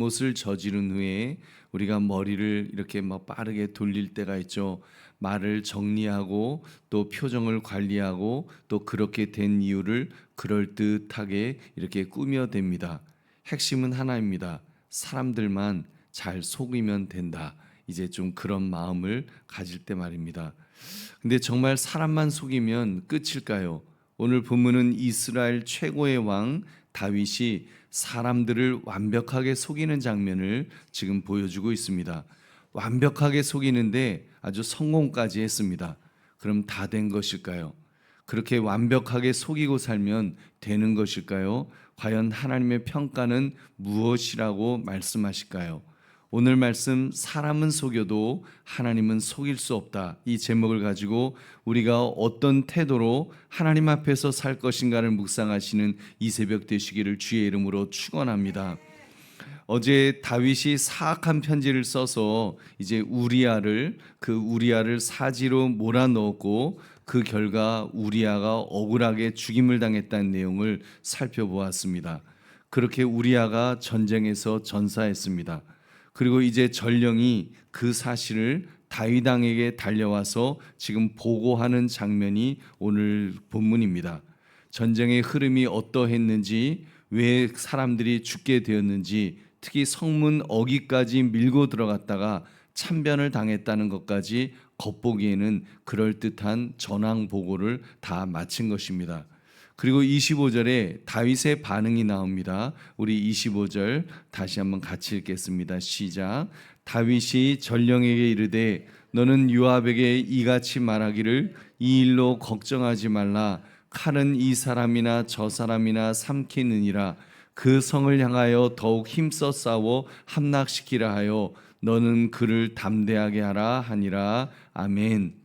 못을 저지른 후에 우리가 머리를 이렇게 막 빠르게 돌릴 때가 있죠. 말을 정리하고 또 표정을 관리하고 또 그렇게 된 이유를 그럴듯하게 이렇게 꾸며댑니다. 핵심은 하나입니다. 사람들만 잘 속이면 된다. 이제 좀 그런 마음을 가질 때 말입니다. 근데 정말 사람만 속이면 끝일까요? 오늘 본문은 이스라엘 최고의 왕 다윗이 사람들을 완벽하게 속이는 장면을 지금 보여주고 있습니다. 완벽하게 속이는데 아주 성공까지 했습니다. 그럼 다 된 것일까요? 그렇게 완벽하게 속이고 살면 되는 것일까요? 과연 하나님의 평가는 무엇이라고 말씀하실까요? 오늘 말씀 사람은 속여도 하나님은 속일 수 없다. 이 제목을 가지고 우리가 어떤 태도로 하나님 앞에서 살 것인가를 묵상하시는 이 새벽 되시기를 주의 이름으로 축원합니다. 어제 다윗이 사악한 편지를 써서 이제 우리아를 사지로 몰아넣었고 그 결과 우리아가 억울하게 죽임을 당했다는 내용을 살펴보았습니다. 그렇게 우리아가 전쟁에서 전사했습니다. 그리고 이제 전령이 그 사실을 다윗 왕에게 달려와서 지금 보고하는 장면이 오늘 본문입니다. 전쟁의 흐름이 어떠했는지, 왜 사람들이 죽게 되었는지, 특히 성문 어기까지 밀고 들어갔다가 참변을 당했다는 것까지 겉보기에는 그럴듯한 전황 보고를 다 마친 것입니다. 그리고 25절에 다윗의 반응이 나옵니다. 우리 25절 다시 한번 같이 읽겠습니다. 시작. 다윗이 전령에게 이르되 너는 요압에게 이같이 말하기를 이 일로 걱정하지 말라. 칼은 이 사람이나 저 사람이나 삼키느니라. 그 성을 향하여 더욱 힘써 싸워 함락시키라 하여 너는 그를 담대하게 하라 하니라. 아멘.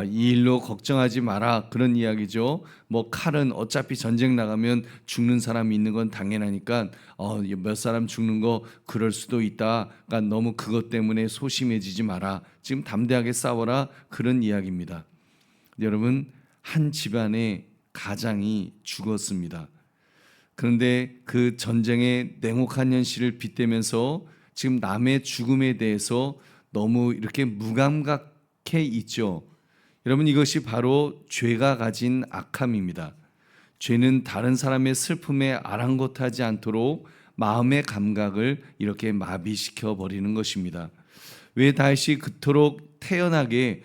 이 일로 걱정하지 마라, 그런 이야기죠. 뭐 칼은 어차피 전쟁 나가면 죽는 사람이 있는 건 당연하니까 몇 사람 죽는 거 그럴 수도 있다. 그러니까 너무 그것 때문에 소심해지지 마라. 지금 담대하게 싸워라, 그런 이야기입니다. 여러분, 한 집안의 가장이 죽었습니다. 그런데 그 전쟁의 냉혹한 현실을 빗대면서 지금 남의 죽음에 대해서 너무 이렇게 무감각해 있죠. 여러분, 이것이 바로 죄가 가진 악함입니다. 죄는 다른 사람의 슬픔에 아랑곳하지 않도록 마음의 감각을 이렇게 마비시켜 버리는 것입니다. 왜 다윗이 그토록 태연하게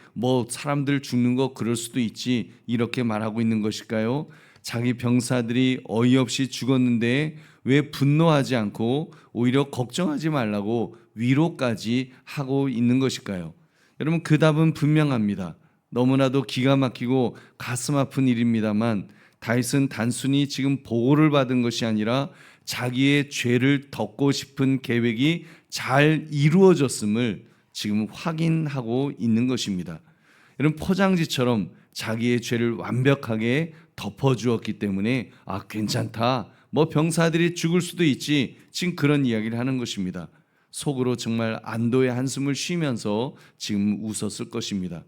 사람들 죽는 거 그럴 수도 있지 이렇게 말하고 있는 것일까요? 자기 병사들이 어이없이 죽었는데 왜 분노하지 않고 오히려 걱정하지 말라고 위로까지 하고 있는 것일까요? 여러분, 그 답은 분명합니다. 너무나도 기가 막히고 가슴 아픈 일입니다만 다윗은 단순히 지금 보고를 받은 것이 아니라 자기의 죄를 덮고 싶은 계획이 잘 이루어졌음을 지금 확인하고 있는 것입니다. 이런 포장지처럼 자기의 죄를 완벽하게 덮어주었기 때문에 괜찮다, 병사들이 죽을 수도 있지, 지금 그런 이야기를 하는 것입니다. 속으로 정말 안도의 한숨을 쉬면서 지금 웃었을 것입니다.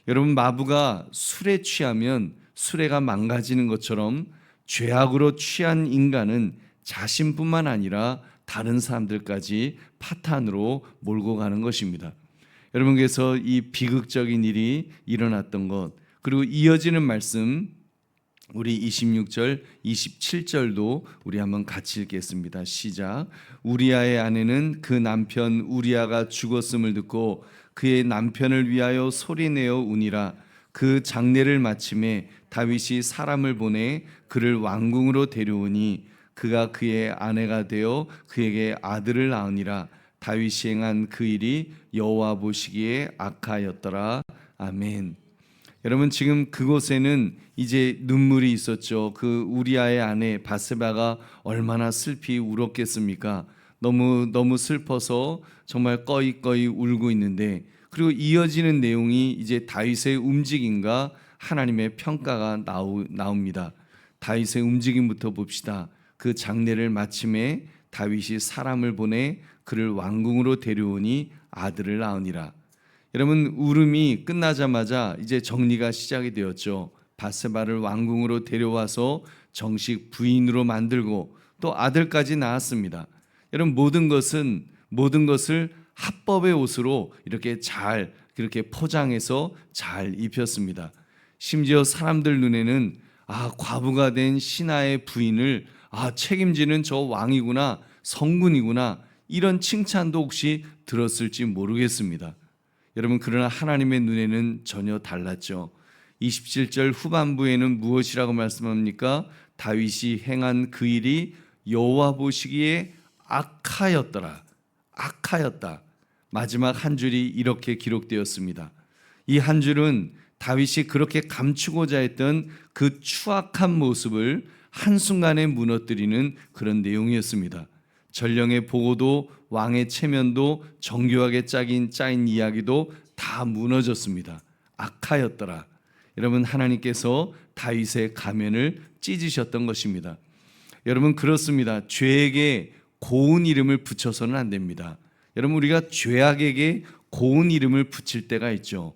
여러분, 마부가 술에 취하면 수레가 망가지는 것처럼 죄악으로 취한 인간은 자신뿐만 아니라 다른 사람들까지 파탄으로 몰고 가는 것입니다. 여러분께서 이 비극적인 일이 일어났던 것, 그리고 이어지는 말씀 우리 26절, 27절도 우리 한번 같이 읽겠습니다. 시작. 우리아의 아내는 그 남편 우리아가 죽었음을 듣고 그의 남편을 위하여 소리내어 우니라. 그 장례를 마침에 다윗이 사람을 보내 그를 왕궁으로 데려오니 그가 그의 아내가 되어 그에게 아들을 낳으니라. 다윗이 행한 그 일이 여호와 보시기에 악하였더라. 아멘. 여러분, 지금 그곳에는 이제 눈물이 있었죠. 그 우리아의 아내 바세바가 얼마나 슬피 울었겠습니까? 너무 슬퍼서 정말 꺼이꺼이 울고 있는데, 그리고 이어지는 내용이 이제 다윗의 움직임과 하나님의 평가가 나옵니다. 다윗의 움직임부터 봅시다. 그 장례를 마침에 다윗이 사람을 보내 그를 왕궁으로 데려오니 아들을 낳으니라. 여러분, 울음이 끝나자마자 이제 정리가 시작이 되었죠. 바세바를 왕궁으로 데려와서 정식 부인으로 만들고 또 아들까지 낳았습니다. 여러분 모든 것을 합법의 옷으로 이렇게 잘 그렇게 포장해서 잘 입혔습니다. 심지어 사람들 눈에는 과부가 된 신하의 부인을 책임지는 저 왕이구나, 성군이구나, 이런 칭찬도 혹시 들었을지 모르겠습니다. 여러분, 그러나 하나님의 눈에는 전혀 달랐죠. 27절 후반부에는 무엇이라고 말씀합니까? 다윗이 행한 그 일이 여호와 보시기에 악하였더라. 악하였다. 마지막 한 줄이 이렇게 기록되었습니다. 이 한 줄은 다윗이 그렇게 감추고자 했던 그 추악한 모습을 한순간에 무너뜨리는 그런 내용이었습니다. 전령의 보고도 왕의 체면도 정교하게 짜인 이야기도 다 무너졌습니다. 악하였더라. 여러분, 하나님께서 다윗의 가면을 찢으셨던 것입니다. 여러분, 그렇습니다. 죄에게 고운 이름을 붙여서는 안 됩니다. 여러분, 우리가 죄악에게 고운 이름을 붙일 때가 있죠.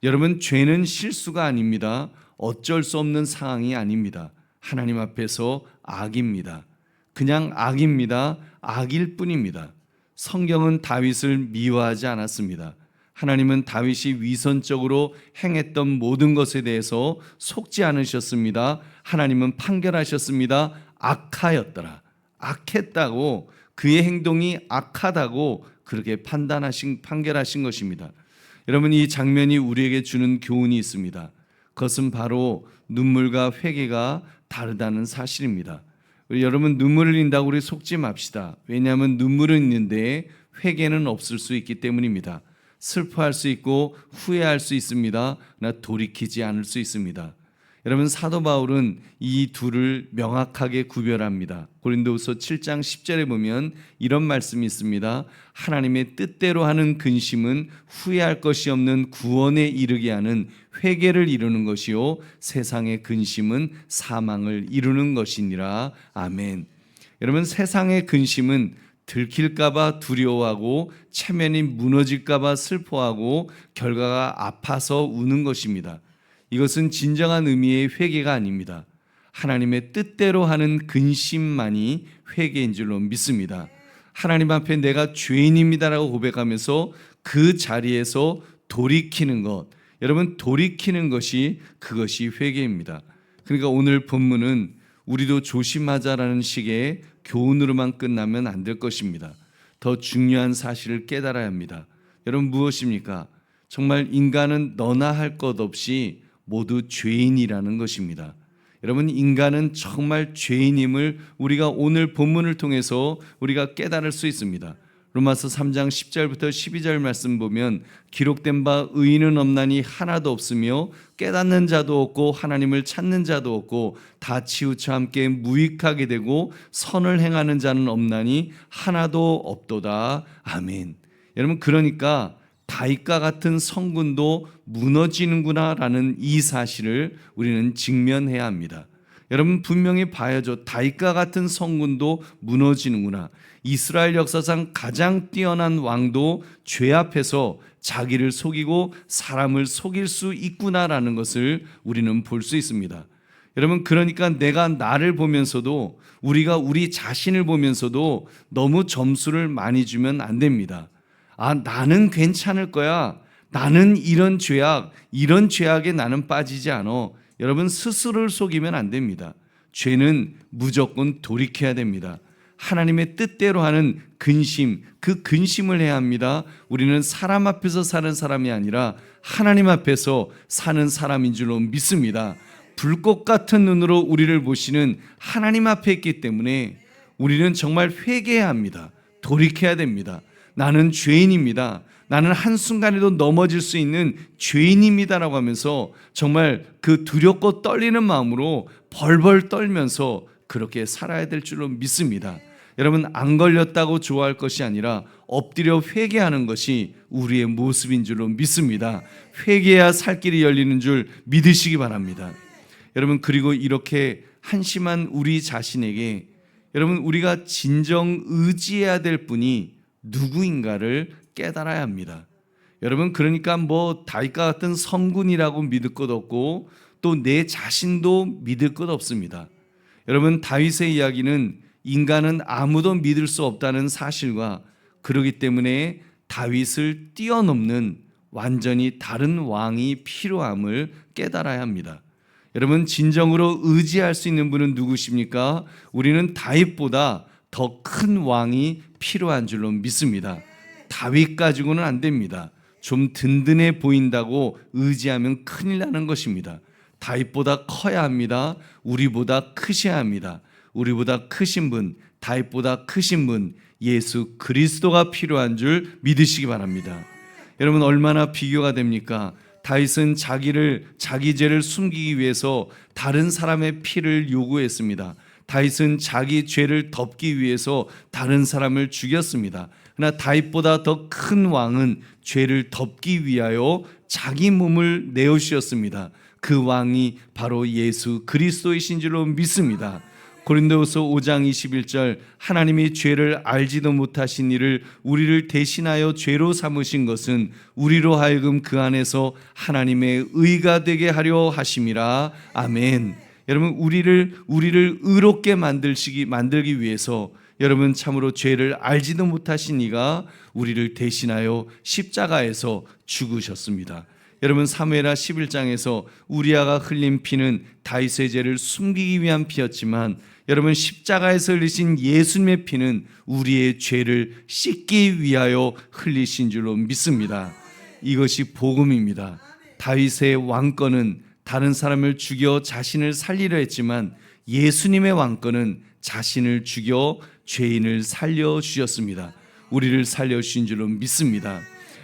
여러분, 죄는 실수가 아닙니다. 어쩔 수 없는 상황이 아닙니다. 하나님 앞에서 악입니다. 그냥 악입니다. 악일 뿐입니다. 성경은 다윗을 미워하지 않았습니다. 하나님은 다윗이 위선적으로 행했던 모든 것에 대해서 속지 않으셨습니다. 하나님은 판결하셨습니다. 악하였더라. 악했다고, 그의 행동이 악하다고 그렇게 판결하신 것입니다. 여러분, 이 장면이 우리에게 주는 교훈이 있습니다. 그것은 바로 눈물과 회개가 다르다는 사실입니다. 여러분, 눈물을 흘린다고 우리 속지 맙시다. 왜냐하면 눈물은 있는데 회개는 없을 수 있기 때문입니다. 슬퍼할 수 있고 후회할 수 있습니다. 그러나 돌이키지 않을 수 있습니다. 여러분, 사도 바울은 이 둘을 명확하게 구별합니다. 고린도후서 7장 10절에 보면 이런 말씀이 있습니다. 하나님의 뜻대로 하는 근심은 후회할 것이 없는 구원에 이르게 하는 회개를 이루는 것이요, 세상의 근심은 사망을 이루는 것이니라. 아멘. 여러분, 세상의 근심은 들킬까봐 두려워하고 체면이 무너질까봐 슬퍼하고 결과가 아파서 우는 것입니다. 이것은 진정한 의미의 회개가 아닙니다. 하나님의 뜻대로 하는 근심만이 회개인 줄로 믿습니다. 하나님 앞에 내가 죄인입니다라고 고백하면서 그 자리에서 돌이키는 것, 여러분, 돌이키는 것이 그것이 회개입니다. 그러니까 오늘 본문은 우리도 조심하자라는 식의 교훈으로만 끝나면 안 될 것입니다. 더 중요한 사실을 깨달아야 합니다. 여러분, 무엇입니까? 정말 인간은 너나 할 것 없이 모두 죄인이라는 것입니다. 여러분, 인간은 정말 죄인임을 우리가 오늘 본문을 통해서 우리가 깨달을 수 있습니다. 로마서 3장 10절부터 12절 말씀 보면 기록된 바 의인은 없나니 하나도 없으며 깨닫는 자도 없고 하나님을 찾는 자도 없고 다 치우쳐 함께 무익하게 되고 선을 행하는 자는 없나니 하나도 없도다. 아멘. 여러분, 그러니까 다윗과 같은 성군도 무너지는구나라는 이 사실을 우리는 직면해야 합니다. 여러분, 분명히 봐야죠. 다윗과 같은 성군도 무너지는구나. 이스라엘 역사상 가장 뛰어난 왕도 죄 앞에서 자기를 속이고 사람을 속일 수 있구나라는 것을 우리는 볼 수 있습니다. 여러분, 그러니까 내가 나를 보면서도, 우리가 우리 자신을 보면서도 너무 점수를 많이 주면 안 됩니다. 나는 괜찮을 거야. 나는 이런 죄악에 나는 빠지지 않아. 여러분, 스스로를 속이면 안 됩니다. 죄는 무조건 돌이켜야 됩니다. 하나님의 뜻대로 하는 근심, 그 근심을 해야 합니다. 우리는 사람 앞에서 사는 사람이 아니라 하나님 앞에서 사는 사람인 줄로 믿습니다. 불꽃 같은 눈으로 우리를 보시는 하나님 앞에 있기 때문에 우리는 정말 회개해야 합니다. 돌이켜야 됩니다. 나는 죄인입니다. 나는 한순간에도 넘어질 수 있는 죄인입니다라고 하면서 정말 그 두렵고 떨리는 마음으로 벌벌 떨면서 그렇게 살아야 될 줄로 믿습니다. 여러분, 안 걸렸다고 좋아할 것이 아니라 엎드려 회개하는 것이 우리의 모습인 줄로 믿습니다. 회개해야 살 길이 열리는 줄 믿으시기 바랍니다. 여러분, 그리고 이렇게 한심한 우리 자신에게 여러분, 우리가 진정 의지해야 될 분이 누구인가를 깨달아야 합니다. 여러분, 그러니까 다윗과 같은 성군이라고 믿을 것 없고 또 내 자신도 믿을 것 없습니다. 여러분, 다윗의 이야기는 인간은 아무도 믿을 수 없다는 사실과 그러기 때문에 다윗을 뛰어넘는 완전히 다른 왕이 필요함을 깨달아야 합니다. 여러분, 진정으로 의지할 수 있는 분은 누구십니까? 우리는 다윗보다 더 큰 왕이 필요한 줄로 믿습니다. 다윗 가지고는 안 됩니다. 좀 든든해 보인다고 의지하면 큰일 나는 것입니다. 다윗보다 커야 합니다. 우리보다 크셔야 합니다. 우리보다 크신 분, 다윗보다 크신 분, 예수 그리스도가 필요한 줄 믿으시기 바랍니다. 여러분, 얼마나 비교가 됩니까? 다윗은 자기 죄를 숨기기 위해서 다른 사람의 피를 요구했습니다. 다윗은 자기 죄를 덮기 위해서 다른 사람을 죽였습니다. 그러나 다윗보다 더 큰 왕은 죄를 덮기 위하여 자기 몸을 내어주셨습니다. 그 왕이 바로 예수 그리스도이신 줄로 믿습니다. 고린도후서 5장 21절, 하나님이 죄를 알지도 못하신 이를 우리를 대신하여 죄로 삼으신 것은 우리로 하여금 그 안에서 하나님의 의가 되게 하려 하심이라. 아멘. 여러분, 우리를 의롭게 만들기 위해서 여러분, 참으로 죄를 알지도 못하신 이가 우리를 대신하여 십자가에서 죽으셨습니다. 여러분, 사무엘하 11장에서 우리아가 흘린 피는 다윗의 죄를 숨기기 위한 피였지만, 여러분, 십자가에서 흘리신 예수님의 피는 우리의 죄를 씻기 위하여 흘리신 줄로 믿습니다. 이것이 복음입니다. 다윗의 왕권은 다른 사람을 죽여 자신을 살리려 했지만, 예수님의 왕권은 자신을 죽여 죄인을 살려주셨습니다. 우리를 살려주신 줄로 믿습니다.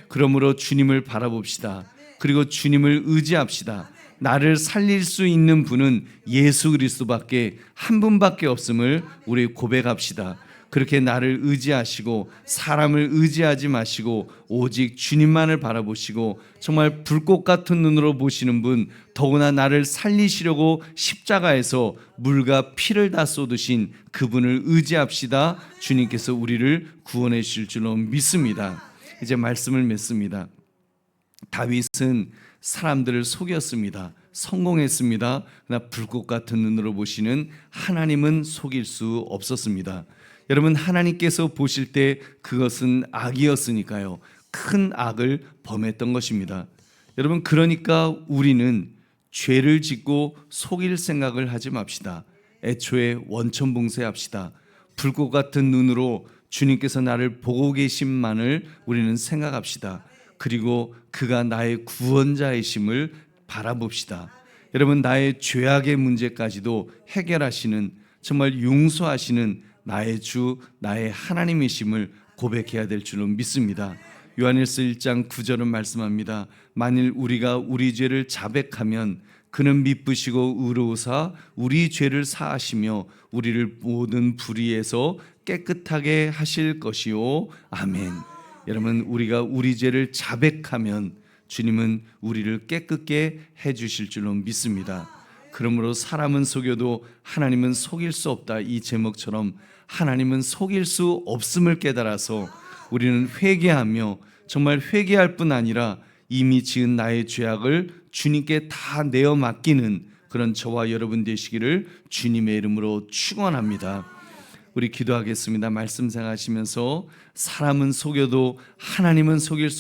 그러므로 주님을 바라봅시다. 그리고 주님을 의지합시다. 나를 살릴 수 있는 분은 예수 그리스도밖에 한 분밖에 없음을 우리 고백합시다. 그렇게 나를 의지하시고 사람을 의지하지 마시고 오직 주님만을 바라보시고 정말 불꽃 같은 눈으로 보시는 분, 더구나 나를 살리시려고 십자가에서 물과 피를 다 쏟으신 그분을 의지합시다. 주님께서 우리를 구원해 주실 줄로 믿습니다. 이제 말씀을 맺습니다. 다윗은 사람들을 속였습니다. 성공했습니다. 그러나 불꽃 같은 눈으로 보시는 하나님은 속일 수 없었습니다. 여러분, 하나님께서 보실 때 그것은 악이었으니까요. 큰 악을 범했던 것입니다. 여러분, 그러니까 우리는 죄를 짓고 속일 생각을 하지 맙시다. 애초에 원천봉쇄합시다. 불꽃 같은 눈으로 주님께서 나를 보고 계심만을 우리는 생각합시다. 그리고 그가 나의 구원자이심을 바라봅시다. 여러분, 나의 죄악의 문제까지도 해결하시는, 정말 용서하시는 나의 주, 나의 하나님이심을 고백해야 될 줄로 믿습니다. 요한일서 1장 9절은 말씀합니다. 만일 우리가 우리 죄를 자백하면 그는 미쁘시고 의로우사 우리 죄를 사하시며 우리를 모든 불의에서 깨끗하게 하실 것이요. 아멘. 여러분, 우리가 우리 죄를 자백하면 주님은 우리를 깨끗게 해주실 줄로 믿습니다. 그러므로 사람은 속여도 하나님은 속일 수 없다, 이 제목처럼 하나님은 속일 수 없음을 깨달아서 우리는 회개하며 정말 회개할 뿐 아니라 이미 지은 나의 죄악을 주님께 다 내어 맡기는 그런 저와 여러분 되시기를 주님의 이름으로 축원합니다. 우리 기도하겠습니다. 말씀 생각하시면서 사람은 속여도 하나님은 속일 수